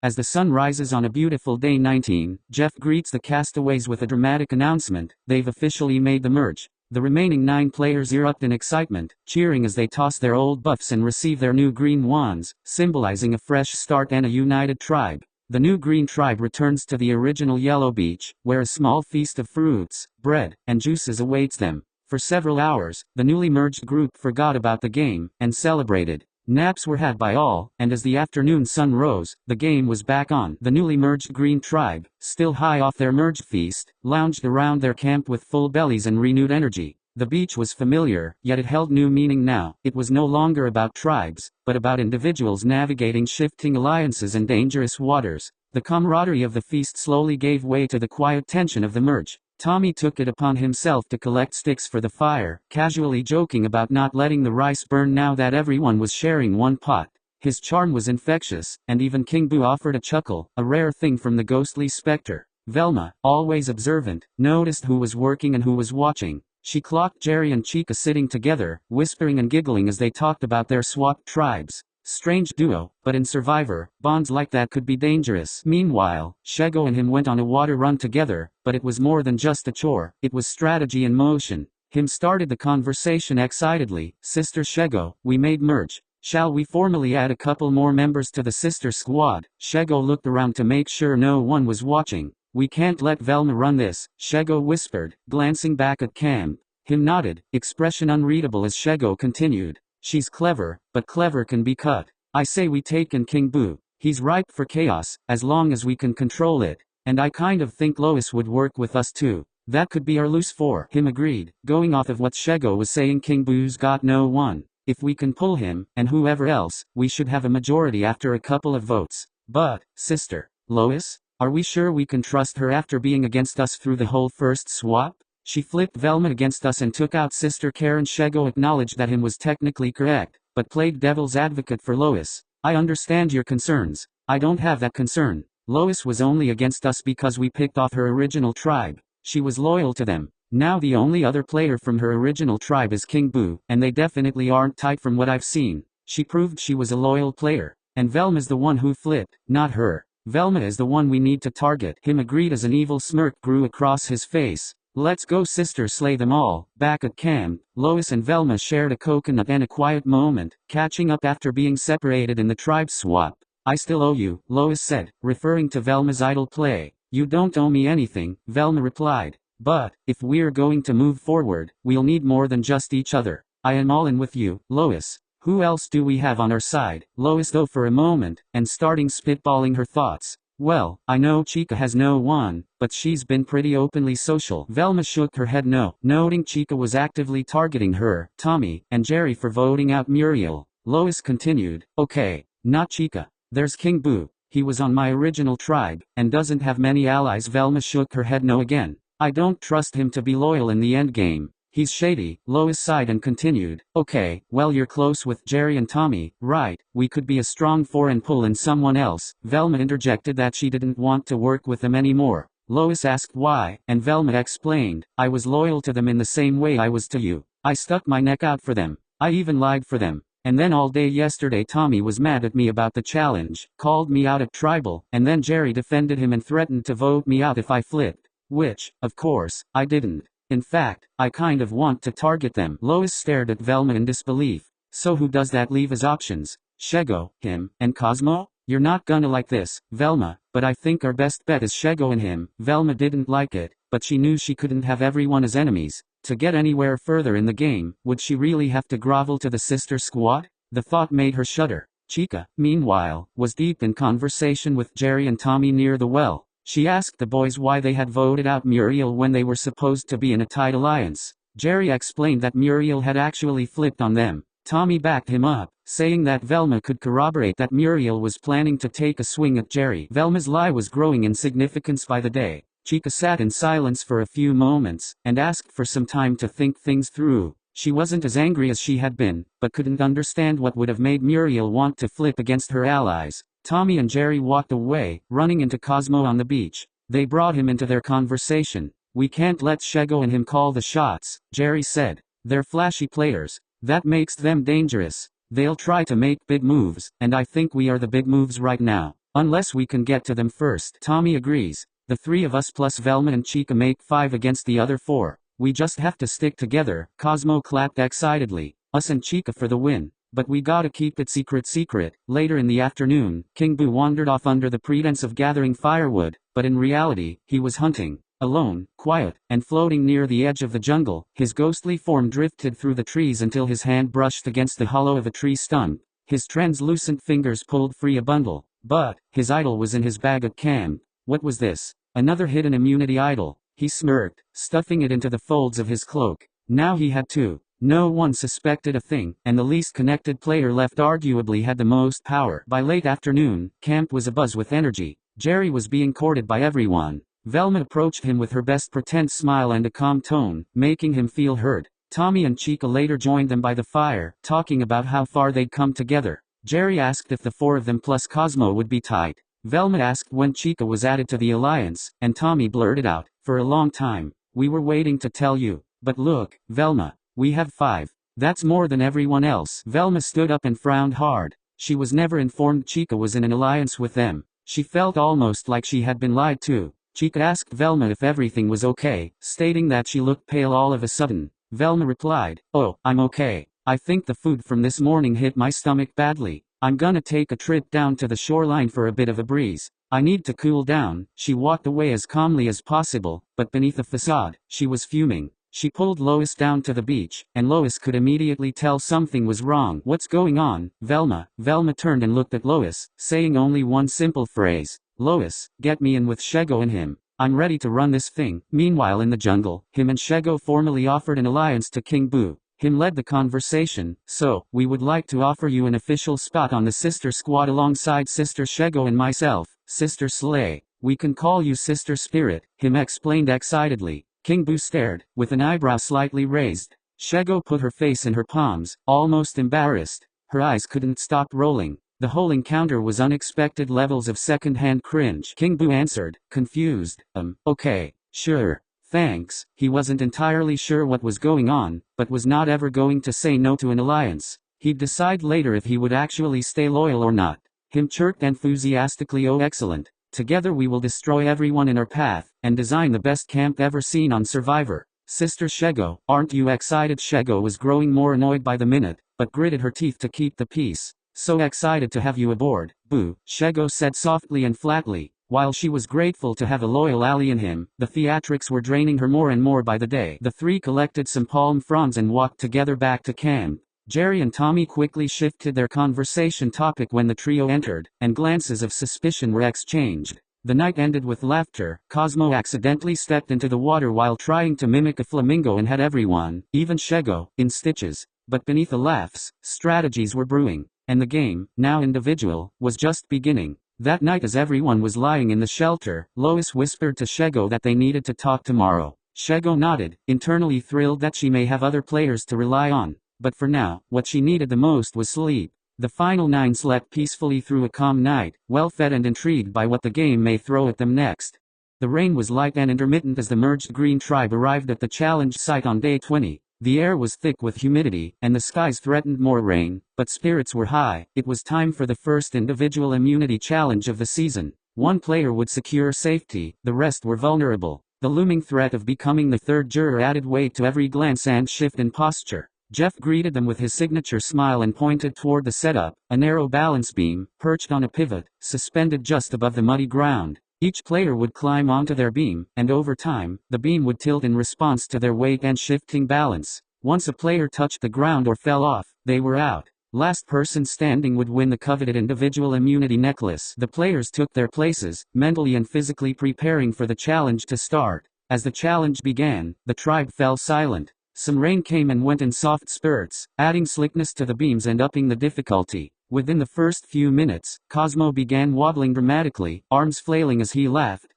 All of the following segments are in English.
As the sun rises on a beautiful day 19, Jeff greets the castaways with a dramatic announcement: they've officially made the merge. The remaining 9 players erupt in excitement, cheering as they toss their old buffs and receive their new green wands, symbolizing a fresh start and a united tribe. The new green tribe returns to the original yellow beach, where a small feast of fruits, bread, and juices awaits them. For several hours, the newly merged group forgot about the game, and celebrated. Naps were had by all, and as the afternoon sun rose, the game was back on. The newly merged green tribe, still high off their merged feast, lounged around their camp with full bellies and renewed energy. The beach was familiar, yet it held new meaning now. It was no longer about tribes, but about individuals navigating shifting alliances and dangerous waters. The camaraderie of the feast slowly gave way to the quiet tension of the merge. Tommy took it upon himself to collect sticks for the fire, casually joking about not letting the rice burn now that everyone was sharing one pot. His charm was infectious, and even King Boo offered a chuckle, a rare thing from the ghostly specter. Velma, always observant, noticed who was working and who was watching. She clocked Jerry and Chica sitting together, whispering and giggling as they talked about their swapped tribes. Strange duo, but in Survivor, bonds like that could be dangerous. Meanwhile, Shego and him went on a water run together, but it was more than just a chore, it was strategy in motion. Him started the conversation excitedly: "Sister Shego, we made merge. Shall we formally add a couple more members to the sister squad?" Shego looked around to make sure no one was watching. "We can't let Velma run this," Shego whispered, glancing back at Cam. Him nodded, expression unreadable as Shego continued: "She's clever, but clever can be cut. I say we take in King Boo. He's ripe for chaos, as long as we can control it. And I kind of think Lois would work with us too. That could be our loose four." Him agreed, going off of what Shego was saying: "King Boo's got no one. If we can pull him, and whoever else, we should have a majority after a couple of votes. But, Sister Lois, are we sure we can trust her after being against us through the whole first swap? She flipped Velma against us and took out Sister Karen." Shego acknowledged that him was technically correct, but played devil's advocate for Lois. "I understand your concerns. I don't have that concern. Lois was only against us because we picked off her original tribe. She was loyal to them. Now the only other player from her original tribe is King Boo, and they definitely aren't tight from what I've seen. She proved she was a loyal player. And Velma's the one who flipped, not her. Velma is the one we need to target." Him agreed as an evil smirk grew across his face. "Let's go, sister, slay them all." Back at camp, Lois and Velma shared a coconut and a quiet moment, catching up after being separated in the tribe swap. "I still owe you," Lois said, referring to Velma's idle play. "You don't owe me anything," Velma replied. "But, if we're going to move forward, we'll need more than just each other. I am all in with you, Lois. Who else do we have on our side?" Lois thought for a moment, and starting spitballing her thoughts. "Well, I know Chica has no one, but she's been pretty openly social." Velma shook her head no, noting Chica was actively targeting her, Tommy, and Jerry for voting out Muriel. Lois continued: "Okay, not Chica. There's King Boo. He was on my original tribe, and doesn't have many allies." Velma shook her head no again. "I don't trust him to be loyal in the endgame. He's shady." Lois sighed and continued: "Okay, well, you're close with Jerry and Tommy, right? We could be a strong four and pull in someone else." Velma interjected that she didn't want to work with them anymore. Lois asked why, and Velma explained: "I was loyal to them in the same way I was to you. I stuck my neck out for them. I even lied for them. And then all day yesterday Tommy was mad at me about the challenge, called me out at tribal, and then Jerry defended him and threatened to vote me out if I flipped. Which, of course, I didn't. In fact, I kind of want to target them." Lois stared at Velma in disbelief. "So who does that leave as options?" "Shego, him, and Cosmo? You're not gonna like this, Velma, but I think our best bet is Shego and him." Velma didn't like it, but she knew she couldn't have everyone as enemies. To get anywhere further in the game, would she really have to grovel to the sister squad? The thought made her shudder. Chica, meanwhile, was deep in conversation with Jerry and Tommy near the well. She asked the boys why they had voted out Muriel when they were supposed to be in a tight alliance. Jerry explained that Muriel had actually flipped on them. Tommy backed him up, saying that Velma could corroborate that Muriel was planning to take a swing at Jerry. Velma's lie was growing in significance by the day. Chica sat in silence for a few moments, and asked for some time to think things through. She wasn't as angry as she had been, but couldn't understand what would have made Muriel want to flip against her allies. Tommy and Jerry walked away, running into Cosmo on the beach. They brought him into their conversation. "We can't let Shego and him call the shots," Jerry said. "They're flashy players. That makes them dangerous. They'll try to make big moves, and I think we are the big moves right now." Unless we can get to them first. Tommy agrees. The three of us plus Velma and Chica make 5 against the other 4. We just have to stick together, Cosmo clapped excitedly. Us and Chica for the win. But we gotta keep it secret. Later in the afternoon, King Boo wandered off under the pretense of gathering firewood, but in reality, he was hunting. Alone, quiet, and floating near the edge of the jungle, his ghostly form drifted through the trees until his hand brushed against the hollow of a tree stump. His translucent fingers pulled free a bundle, but his idol was in his bag at camp. What was this? Another hidden immunity idol. He smirked, stuffing it into the folds of his cloak. Now he had 2. No one suspected a thing, and the least connected player left arguably had the most power. By late afternoon, camp was abuzz with energy. Jerry was being courted by everyone. Velma approached him with her best pretend smile and a calm tone, making him feel heard. Tommy and Chica later joined them by the fire, talking about how far they'd come together. Jerry asked if the 4 of them plus Cosmo would be tight. Velma asked when Chica was added to the alliance, and Tommy blurted out, "For a long time. We were waiting to tell you. But look, Velma, we have 5. That's more than everyone else." Velma stood up and frowned hard. She was never informed Chica was in an alliance with them. She felt almost like she had been lied to. Chica asked Velma if everything was okay, stating that she looked pale all of a sudden. Velma replied, "Oh, I'm okay. I think the food from this morning hit my stomach badly. I'm gonna take a trip down to the shoreline for a bit of a breeze. I need to cool down." She walked away as calmly as possible, but beneath the facade, she was fuming. She pulled Lois down to the beach, and Lois could immediately tell something was wrong. "What's going on, Velma?" Velma turned and looked at Lois, saying only one simple phrase. "Lois, get me in with Shego and him. I'm ready to run this thing." Meanwhile in the jungle, him and Shego formally offered an alliance to King Boo. Him led the conversation. "So, we would like to offer you an official spot on the Sister Squad alongside Sister Shego and myself, Sister Slay. We can call you Sister Spirit," him explained excitedly. King Boo stared, with an eyebrow slightly raised. Shego put her face in her palms, almost embarrassed. Her eyes couldn't stop rolling. The whole encounter was unexpected levels of second-hand cringe. King Boo answered, confused, "Okay, sure. Thanks." He wasn't entirely sure what was going on, but was not ever going to say no to an alliance. He'd decide later if he would actually stay loyal or not. Him chirped enthusiastically, "Oh excellent. Together we will destroy everyone in our path, and design the best camp ever seen on Survivor. Sister Shego, aren't you excited?" Shego was growing more annoyed by the minute, but gritted her teeth to keep the peace. "So excited to have you aboard, Boo," Shego said softly and flatly. While she was grateful to have a loyal ally in him, the theatrics were draining her more and more by the day. The 3 collected some palm fronds and walked together back to camp. Jerry and Tommy quickly shifted their conversation topic when the trio entered, and glances of suspicion were exchanged. The night ended with laughter. Cosmo accidentally stepped into the water while trying to mimic a flamingo and had everyone, even Shego, in stitches. But beneath the laughs, strategies were brewing. And the game, now individual, was just beginning. That night as everyone was lying in the shelter, Lois whispered to Shego that they needed to talk tomorrow. Shego nodded, internally thrilled that she may have other players to rely on. But for now, what she needed the most was sleep. The final 9 slept peacefully through a calm night, well-fed and intrigued by what the game may throw at them next. The rain was light and intermittent as the merged Green tribe arrived at the challenge site on day 20. The air was thick with humidity, and the skies threatened more rain, but spirits were high. It was time for the first individual immunity challenge of the season. One player would secure safety, the rest were vulnerable. The looming threat of becoming the third juror added weight to every glance and shift in posture. Jeff greeted them with his signature smile and pointed toward the setup, a narrow balance beam, perched on a pivot, suspended just above the muddy ground. Each player would climb onto their beam, and over time, the beam would tilt in response to their weight and shifting balance. Once a player touched the ground or fell off, they were out. Last person standing would win the coveted individual immunity necklace. The players took their places, mentally and physically preparing for the challenge to start. As the challenge began, the tribe fell silent. Some rain came and went in soft spurts, adding slickness to the beams and upping the difficulty. Within the first few minutes, Cosmo began wobbling dramatically, arms flailing as he laughed,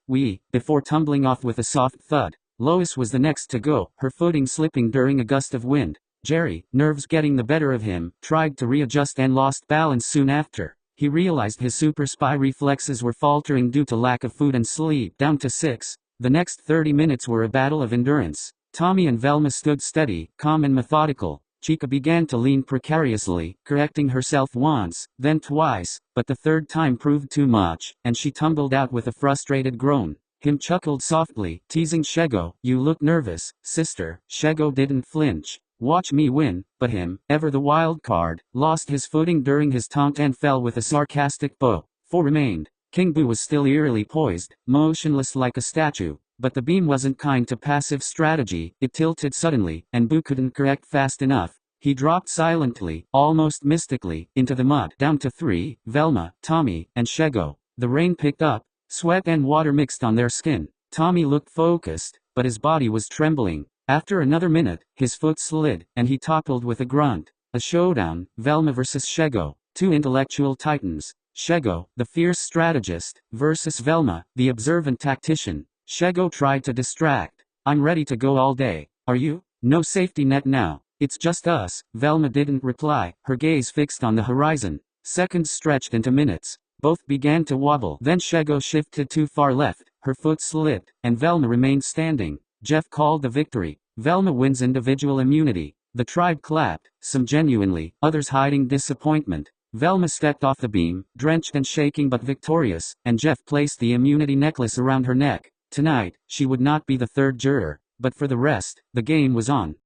before tumbling off with a soft thud. Lois was the next to go, her footing slipping during a gust of wind. Jerry, nerves getting the better of him, tried to readjust and lost balance soon after. He realized his super spy reflexes were faltering due to lack of food and sleep. Down to 6. The next 30 minutes were a battle of endurance. Tommy and Velma stood steady, calm and methodical. Chica began to lean precariously, correcting herself once, then twice, but the third time proved too much, and she tumbled out with a frustrated groan. Him chuckled softly, teasing xoxo, "You look nervous, sister." Xoxo didn't flinch. "Watch me win," but him, ever the wild card, lost his footing during his taunt and fell with a sarcastic bow. 4 remained. King Boo was still eerily poised, motionless like a statue. But the beam wasn't kind to passive strategy, it tilted suddenly, and Boo couldn't correct fast enough. He dropped silently, almost mystically, into the mud. Down to 3, Velma, Tommy, and xoxo. The rain picked up, sweat and water mixed on their skin. Tommy looked focused, but his body was trembling. After another minute, his foot slid, and he toppled with a grunt. A showdown, Velma versus xoxo, 2 intellectual titans. xoxo, the fierce strategist, versus Velma, the observant tactician. xoxo tried to distract. "I'm ready to go all day. Are you?" "No safety net now. It's just us." Velma didn't reply, her gaze fixed on the horizon. Seconds stretched into minutes. Both began to wobble. Then xoxo shifted too far left, her foot slipped, and Velma remained standing. Jeff called the victory. Velma wins individual immunity. The tribe clapped, some genuinely, others hiding disappointment. Velma stepped off the beam, drenched and shaking but victorious, and Jeff placed the immunity necklace around her neck. Tonight, she would not be the third juror, but for the rest, the game was on.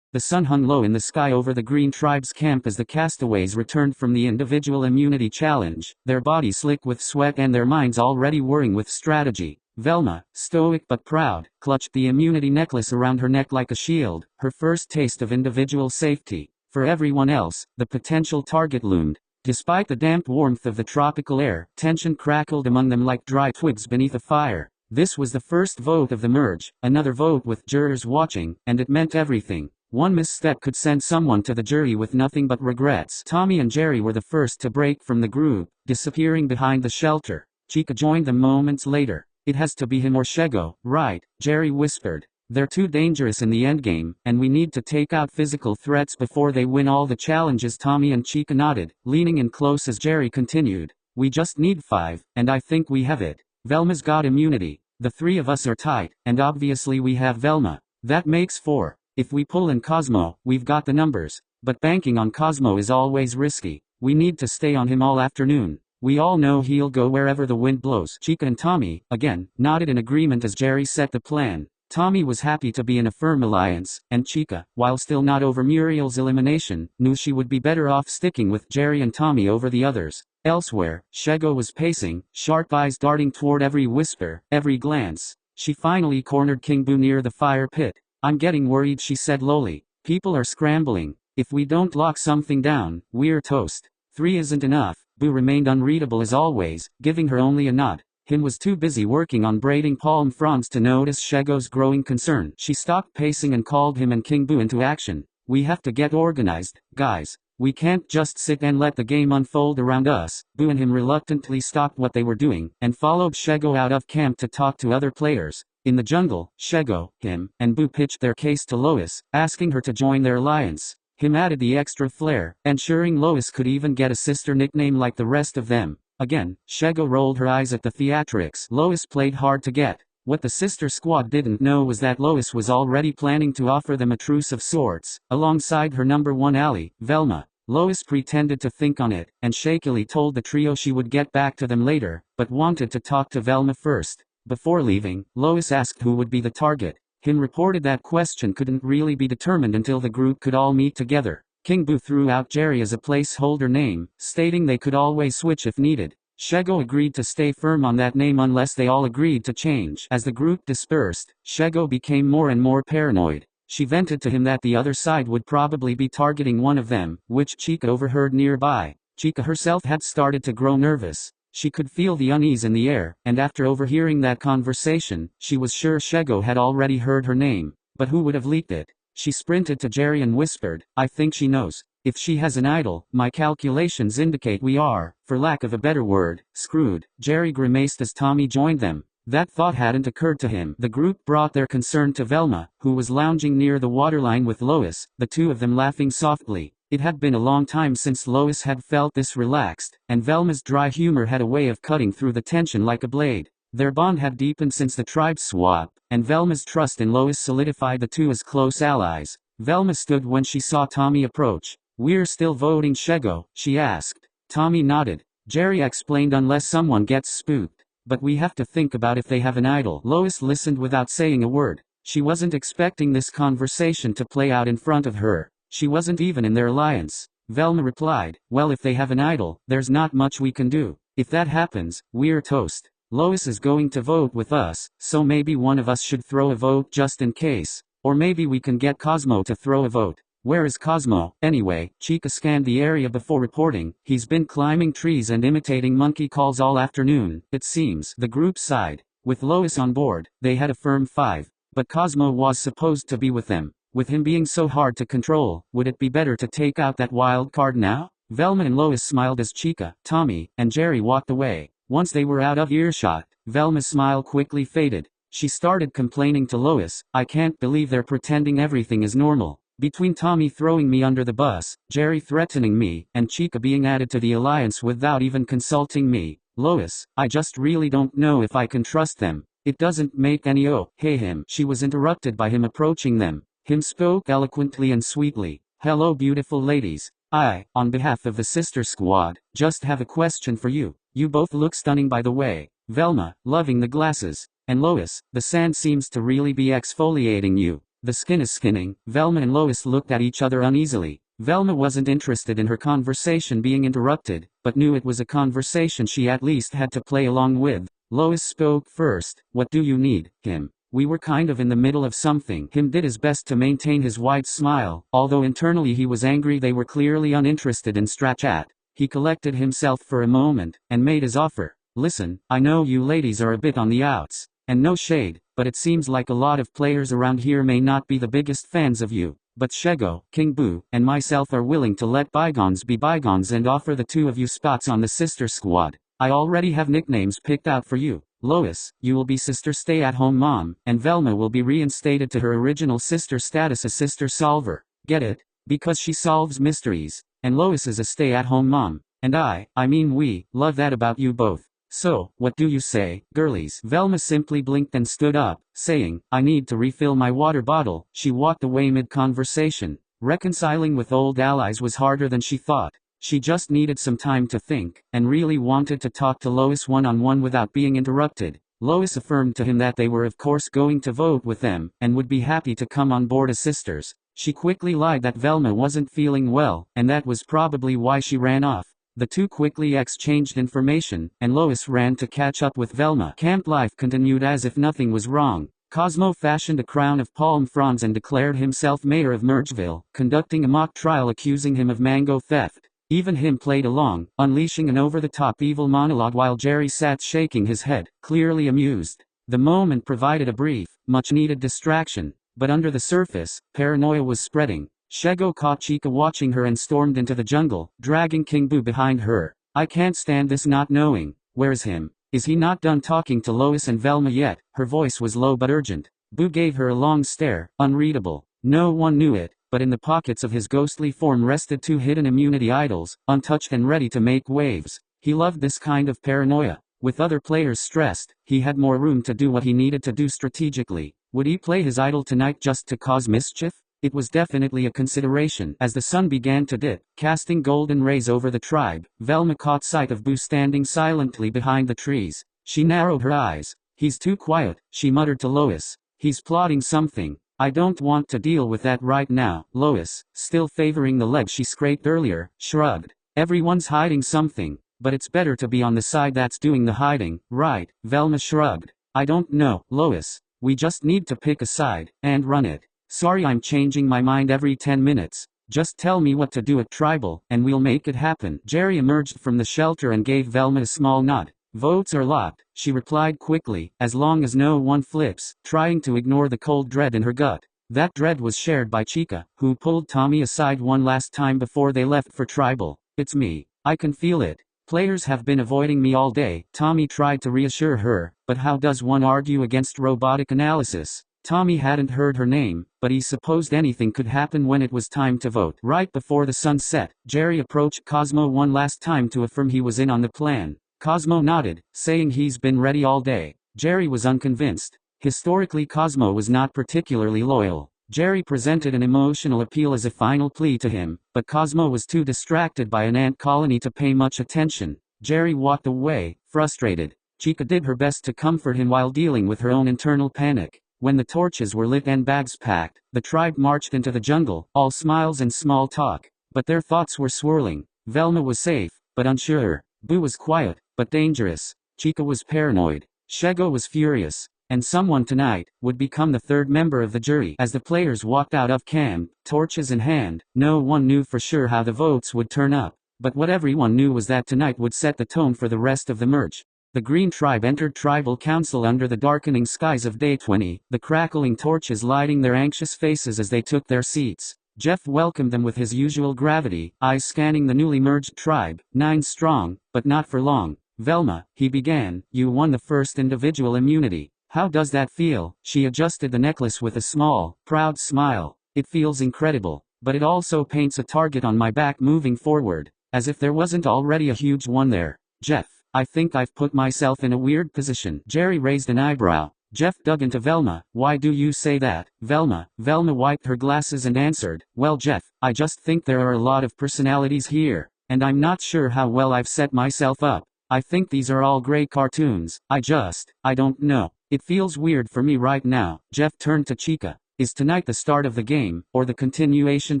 The sun hung low in the sky over the Green Tribe's camp as the castaways returned from the individual immunity challenge, their bodies slick with sweat and their minds already whirring with strategy. Velma, stoic but proud, clutched the immunity necklace around her neck like a shield, her first taste of individual safety. For everyone else, the potential target loomed. Despite the damp warmth of the tropical air, tension crackled among them like dry twigs beneath a fire. This was the first vote of the merge, another vote with jurors watching, and it meant everything. One misstep could send someone to the jury with nothing but regrets. Tommy and Jerry were the first to break from the group, disappearing behind the shelter. Chica joined them moments later. "It has to be him or xoxo, right?" Jerry whispered. "They're too dangerous in the endgame, and we need to take out physical threats before they win all the challenges." Tommy and Chica nodded, leaning in close as Jerry continued. "We just need 5, and I think we have it. Velma's got immunity. The 3 of us are tight, and obviously we have Velma. That makes 4. If we pull in Cosmo, we've got the numbers. But banking on Cosmo is always risky. We need to stay on him all afternoon. We all know he'll go wherever the wind blows." Chica and Tommy, again, nodded in agreement as Jerry set the plan. Tommy was happy to be in a firm alliance, and Chica, while still not over Muriel's elimination, knew she would be better off sticking with Jerry and Tommy over the others. Elsewhere, xoxo was pacing, sharp eyes darting toward every whisper, every glance. She finally cornered King Boo near the fire pit. "I'm getting worried," she said lowly. "People are scrambling. If we don't lock something down, we're toast." 3 isn't enough. Boo remained unreadable as always, giving her only a nod. Him was too busy working on braiding palm fronds to notice xoxo's growing concern. She stopped pacing and called him and King Boo into action. "We have to get organized, guys. We can't just sit and let the game unfold around us." Boo and him reluctantly stopped what they were doing, and followed xoxo out of camp to talk to other players. In the jungle, xoxo, him, and Boo pitched their case to Lois, asking her to join their alliance. Him added the extra flair, ensuring Lois could even get a sister nickname like the rest of them. Again, xoxo rolled her eyes at the theatrics Lois played hard to get. What the sister squad didn't know was that Lois was already planning to offer them a truce of sorts, alongside her number 1 ally, Velma. Lois pretended to think on it, and shakily told the trio she would get back to them later, but wanted to talk to Velma first. Before leaving, Lois asked who would be the target. Him reported that question couldn't really be determined until the group could all meet together. King Boo threw out Jerry as a placeholder name, stating they could always switch if needed. xoxo agreed to stay firm on that name unless they all agreed to change. As the group dispersed, xoxo became more and more paranoid. She vented to him that the other side would probably be targeting one of them, which Chica overheard nearby. Chica herself had started to grow nervous. She could feel the unease in the air, and after overhearing that conversation, she was sure xoxo had already heard her name. But who would have leaked it? She sprinted to Jerry and whispered, "I think she knows. If she has an idol, my calculations indicate we are, for lack of a better word, screwed." Jerry grimaced as Tommy joined them. That thought hadn't occurred to him. The group brought their concern to Velma, who was lounging near the waterline with Lois, the two of them laughing softly. It had been a long time since Lois had felt this relaxed, and Velma's dry humor had a way of cutting through the tension like a blade. Their bond had deepened since the tribe swap, and Velma's trust in Lois solidified the two as close allies. Velma stood when she saw Tommy approach. "We're still voting, Shego?" she asked. Tommy nodded. Jerry explained, "Unless someone gets spooked. But we have to think about if they have an idol." Lois listened without saying a word. She wasn't expecting this conversation to play out in front of her. She wasn't even in their alliance. Velma replied, "Well, if they have an idol, there's not much we can do. If that happens, we're toast. Lois is going to vote with us, so maybe one of us should throw a vote just in case. Or maybe we can get Cosmo to throw a vote." "Where is Cosmo, anyway?" Chica scanned the area before reporting. "He's been climbing trees and imitating monkey calls all afternoon, it seems." The group sighed. With Lois on board, they had a firm 5. But Cosmo was supposed to be with them. With him being so hard to control, would it be better to take out that wild card now? Velma and Lois smiled as Chica, Tommy, and Jerry walked away. Once they were out of earshot, Velma's smile quickly faded. She started complaining to Lois, "I can't believe they're pretending everything is normal. Between Tommy throwing me under the bus, Jerry threatening me, and Chica being added to the alliance without even consulting me. Lois, I just really don't know if I can trust them. It doesn't make any hey him." She was interrupted by him approaching them. Him spoke eloquently and sweetly. "Hello beautiful ladies. I, on behalf of the sister squad, just have a question for you. You both look stunning by the way." Velma, loving the glasses. "And Lois, the sand seems to really be exfoliating you. The skin is skinning." Velma and Lois looked at each other uneasily. Velma wasn't interested in her conversation being interrupted, but knew it was a conversation she at least had to play along with. Lois spoke first. "What do you need, Him?" "We were kind of in the middle of something." Him did his best to maintain his wide smile, although internally he was angry they were clearly uninterested in Strachat. He collected himself for a moment, and made his offer. "Listen, I know you ladies are a bit on the outs, and no shade, but it seems like a lot of players around here may not be the biggest fans of you. But Shego, King Boo, and myself are willing to let bygones be bygones and offer the two of you spots on the sister squad. I already have nicknames picked out for you. Lois, you will be Sister Stay-at-Home Mom, and Velma will be reinstated to her original sister status as Sister Solver. Get it? Because she solves mysteries. And Lois is a stay-at-home mom. And I mean we, love that about you both. So, what do you say, girlies?" Velma simply blinked and stood up, saying, "I need to refill my water bottle." She walked away mid-conversation. Reconciling with old allies was harder than she thought. She just needed some time to think, and really wanted to talk to Lois one-on-one without being interrupted. Lois affirmed to him that they were of course going to vote with them, and would be happy to come on board as sisters. She quickly lied that Velma wasn't feeling well, and that was probably why she ran off. The two quickly exchanged information, and Lois ran to catch up with Velma. Camp life continued as if nothing was wrong. Cosmo fashioned a crown of palm fronds and declared himself mayor of Mergeville, conducting a mock trial accusing him of mango theft. Even him played along, unleashing an over-the-top evil monologue while Jerry sat shaking his head, clearly amused. The moment provided a brief, much-needed distraction, but under the surface, paranoia was spreading. Shego caught Chica watching her and stormed into the jungle, dragging King Boo behind her. "I can't stand this not knowing. Where's him? Is he not done talking to Lois and Velma yet?" Her voice was low but urgent. Boo gave her a long stare, unreadable. No one knew it, but in the pockets of his ghostly form rested two hidden immunity idols, untouched and ready to make waves. He loved this kind of paranoia. With other players stressed, he had more room to do what he needed to do strategically. Would he play his idol tonight just to cause mischief? It was definitely a consideration. As the sun began to dip, casting golden rays over the tribe, Velma caught sight of Boo standing silently behind the trees. She narrowed her eyes. "He's too quiet," she muttered to Lois. "He's plotting something. I don't want to deal with that right now." Lois, still favoring the leg she scraped earlier, shrugged. "Everyone's hiding something, but it's better to be on the side that's doing the hiding, right?" Velma shrugged. "I don't know, Lois. We just need to pick a side, and run it. Sorry I'm changing my mind every 10 minutes. Just tell me what to do at Tribal, and we'll make it happen." Jerry emerged from the shelter and gave Velma a small nod. "Votes are locked," she replied quickly, "as long as no one flips," trying to ignore the cold dread in her gut. That dread was shared by Chica, who pulled Tommy aside one last time before they left for Tribal. "It's me. I can feel it. Players have been avoiding me all day," Tommy tried to reassure her, but how does one argue against robotic analysis? Tommy hadn't heard her name, but he supposed anything could happen when it was time to vote. Right before the sun set, Jerry approached Cosmo one last time to affirm he was in on the plan. Cosmo nodded, saying he's been ready all day. Jerry was unconvinced. Historically Cosmo was not particularly loyal. Jerry presented an emotional appeal as a final plea to him, but Cosmo was too distracted by an ant colony to pay much attention. Jerry walked away, frustrated. Chica did her best to comfort him while dealing with her own internal panic. When the torches were lit and bags packed, the tribe marched into the jungle, all smiles and small talk. But their thoughts were swirling. Velma was safe, but unsure. Boo was quiet, but dangerous. Chica was paranoid. Shego was furious. And someone tonight would become the third member of the jury. As the players walked out of camp, torches in hand, no one knew for sure how the votes would turn up. But what everyone knew was that tonight would set the tone for the rest of the merge. The Green Tribe entered Tribal Council under the darkening skies of day 20, the crackling torches lighting their anxious faces as they took their seats. Jeff welcomed them with his usual gravity, eyes scanning the newly merged tribe, 9 strong, but not for long. Velma, he began, you won the first individual immunity. How does that feel? She adjusted the necklace with a small, proud smile. It feels incredible, but it also paints a target on my back moving forward, as if there wasn't already a huge one there. Jeff, I think I've put myself in a weird position. Jerry raised an eyebrow. Jeff dug into Velma. Why do you say that, Velma? Velma wiped her glasses and answered, well Jeff, I just think there are a lot of personalities here, and I'm not sure how well I've set myself up. I think these are all great cartoons, I don't know. It feels weird for me right now. Jeff turned to Chica. Is tonight the start of the game, or the continuation?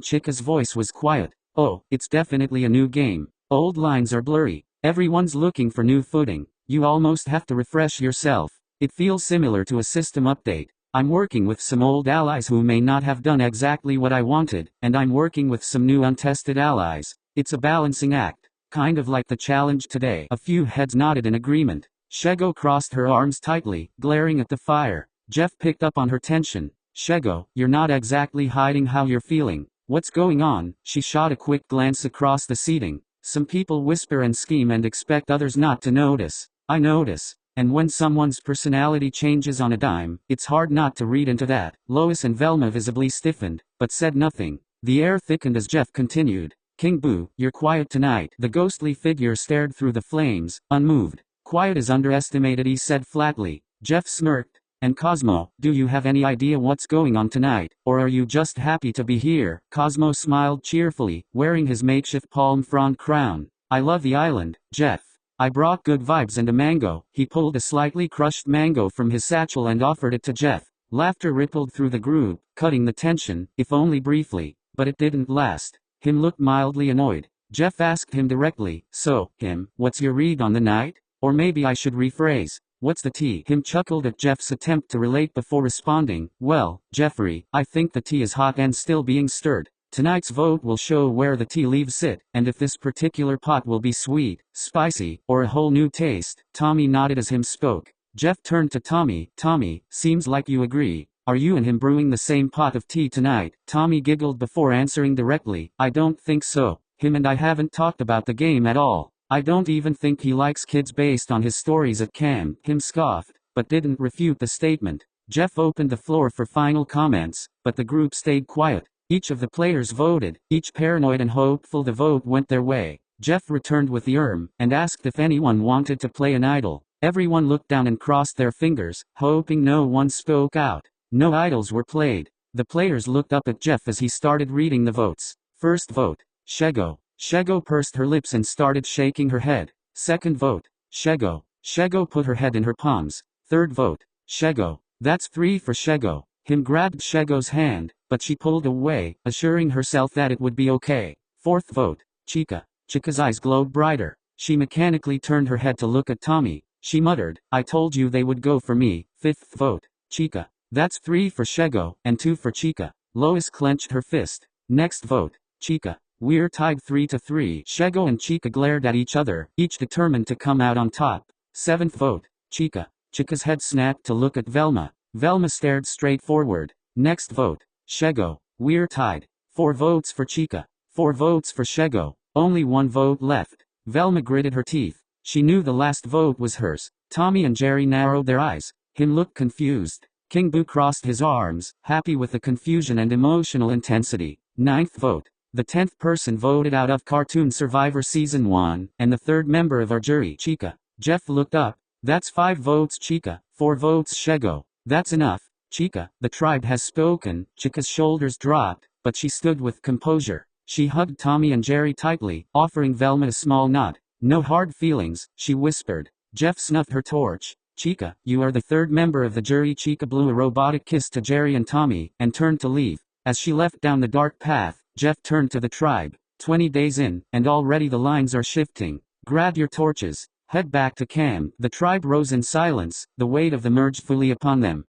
Chica's voice was quiet. Oh, it's definitely a new game. Old lines are blurry. Everyone's looking for new footing. You almost have to refresh yourself. It feels similar to a system update. I'm working with some old allies who may not have done exactly what I wanted, and I'm working with some new untested allies. It's a balancing act. Kind of like the challenge today. A few heads nodded in agreement. Shego crossed her arms tightly, glaring at the fire. Jeff picked up on her tension. Shego, you're not exactly hiding how you're feeling. What's going on? She shot a quick glance across the seating. Some people whisper and scheme and expect others not to notice. I notice. And when someone's personality changes on a dime, it's hard not to read into that. Lois and Velma visibly stiffened, but said nothing. The air thickened as Jeff continued. King Boo, you're quiet tonight. The ghostly figure stared through the flames, unmoved. Quiet is underestimated, he said flatly. Jeff smirked. And Cosmo, do you have any idea what's going on tonight, or are you just happy to be here? Cosmo smiled cheerfully, wearing his makeshift palm frond crown. I love the island, Jeff. I brought good vibes and a mango. He pulled a slightly crushed mango from his satchel and offered it to Jeff. Laughter rippled through the group, cutting the tension, if only briefly, but it didn't last. Him looked mildly annoyed. Jeff asked him directly, so, what's your read on the night? Or maybe I should rephrase. What's the tea? Him chuckled at Jeff's attempt to relate before responding. Well, Jeffrey, I think the tea is hot and still being stirred. Tonight's vote will show where the tea leaves sit, and if this particular pot will be sweet, spicy, or a whole new taste. Tommy nodded as him spoke. Jeff turned to Tommy. Tommy, seems like you agree. Are you and him brewing the same pot of tea tonight? Tommy giggled before answering directly. I don't think so. Him and I haven't talked about the game at all. I don't even think he likes kids based on his stories at camp. Him scoffed, but didn't refute the statement. Jeff opened the floor for final comments, but the group stayed quiet. Each of the players voted, each paranoid and hopeful the vote went their way. Jeff returned with the and asked if anyone wanted to play an idol. Everyone looked down and crossed their fingers, hoping no one spoke out. No idols were played. The players looked up at Jeff as he started reading the votes. First vote, Shego. Shego pursed her lips and started shaking her head. Second vote, Shego. Shego put her head in her palms. Third vote, Shego. That's 3 for Shego. Him grabbed Shego's hand, but she pulled away, assuring herself that it would be okay. Fourth vote, Chica. Chica's eyes glowed brighter. She mechanically turned her head to look at Tommy. She muttered, I told you they would go for me. Fifth vote, Chica. That's 3 for Shego, and 2 for Chica. Lois clenched her fist. Next vote, Chica. We're tied 3-3. Shego and Chica glared at each other, each determined to come out on top. Seventh vote, Chica. Chica's head snapped to look at Velma. Velma stared straight forward. Next vote, Shego. We're tied. 4 votes for Chica. 4 votes for Shego. Only 1 vote left. Velma gritted her teeth. She knew the last vote was hers. Tommy and Jerry narrowed their eyes. Him looked confused. King Boo crossed his arms, happy with the confusion and emotional intensity. Ninth vote. The 10th person voted out of Cartoon Survivor Season 1, and the 3rd member of our jury, Chica. Jeff looked up. That's 5 votes Chica, 4 votes Shego. That's enough. Chica, the tribe has spoken. Chica's shoulders dropped, but she stood with composure. She hugged Tommy and Jerry tightly, offering Velma a small nod. No hard feelings, she whispered. Jeff snuffed her torch. Chica, you are the third member of the jury. Chica blew a robotic kiss to Jerry and Tommy, and turned to leave. As she left down the dark path, Jeff turned to the tribe. 20 days in, and already the lines are shifting. Grab your torches. Head back to camp. The tribe rose in silence, the weight of the merge fully upon them.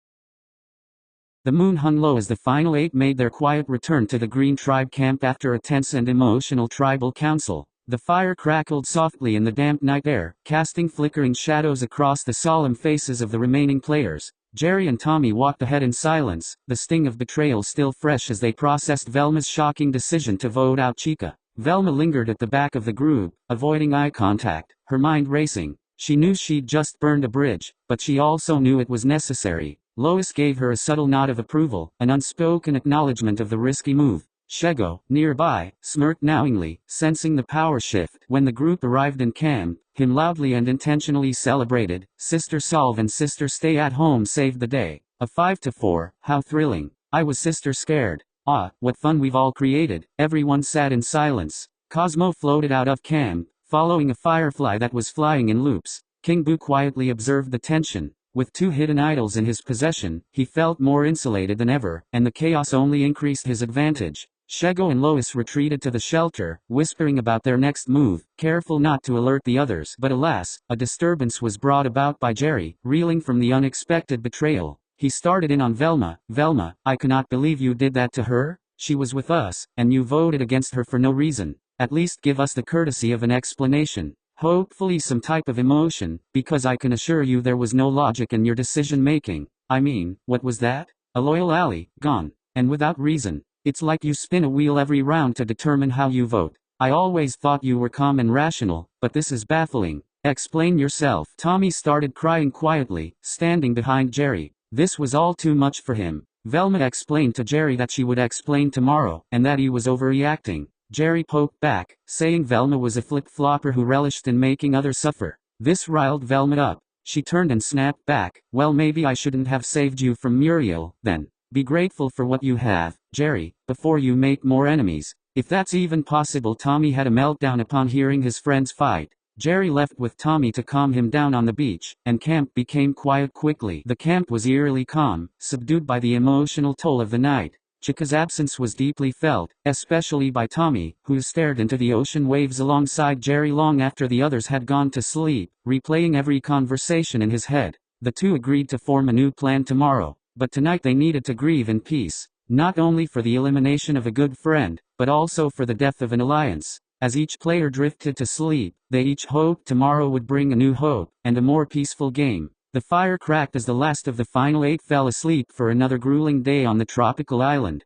The moon hung low as the final 8 made their quiet return to the Green Tribe camp after a tense and emotional tribal council. The fire crackled softly in the damp night air, casting flickering shadows across the solemn faces of the remaining players. Jerry and Tommy walked ahead in silence, the sting of betrayal still fresh as they processed Velma's shocking decision to vote out Chica. Velma lingered at the back of the group, avoiding eye contact, her mind racing. She knew she'd just burned a bridge, but she also knew it was necessary. Lois gave her a subtle nod of approval, an unspoken acknowledgement of the risky move. Shego, nearby, smirked knowingly, sensing the power shift. When the group arrived in camp, him loudly and intentionally celebrated. Sister Solve and Sister Stay at Home saved the day. A 5-4, how thrilling. I was Sister Scared. Ah, what fun we've all created. Everyone sat in silence. Cosmo floated out of camp, following a firefly that was flying in loops. King Boo quietly observed the tension. With 2 hidden idols in his possession, he felt more insulated than ever, and the chaos only increased his advantage. Shego and Lois retreated to the shelter, whispering about their next move, careful not to alert the others. But alas, a disturbance was brought about by Jerry, reeling from the unexpected betrayal. He started in on Velma. Velma, I cannot believe you did that to her. She was with us, and you voted against her for no reason. At least give us the courtesy of an explanation. Hopefully some type of emotion, because I can assure you there was no logic in your decision-making. I mean, what was that? A loyal ally, gone. And without reason. It's like you spin a wheel every round to determine how you vote. I always thought you were calm and rational, but this is baffling. Explain yourself. Tommy started crying quietly, standing behind Jerry. This was all too much for him. Velma explained to Jerry that she would explain tomorrow, and that he was overreacting. Jerry poked back, saying Velma was a flip-flopper who relished in making others suffer. This riled Velma up. She turned and snapped back. Well, maybe I shouldn't have saved you from Muriel, then. Be grateful for what you have, Jerry, before you make more enemies. If that's even possible. Tommy had a meltdown upon hearing his friends fight. Jerry left with Tommy to calm him down on the beach, and camp became quiet quickly. The camp was eerily calm, subdued by the emotional toll of the night. Chica's absence was deeply felt, especially by Tommy, who stared into the ocean waves alongside Jerry long after the others had gone to sleep, replaying every conversation in his head. The two agreed to form a new plan tomorrow, but tonight they needed to grieve in peace, not only for the elimination of a good friend, but also for the death of an alliance. As each player drifted to sleep, they each hoped tomorrow would bring a new hope, and a more peaceful game. The fire cracked as the last of the final 8 fell asleep for another grueling day on the tropical island.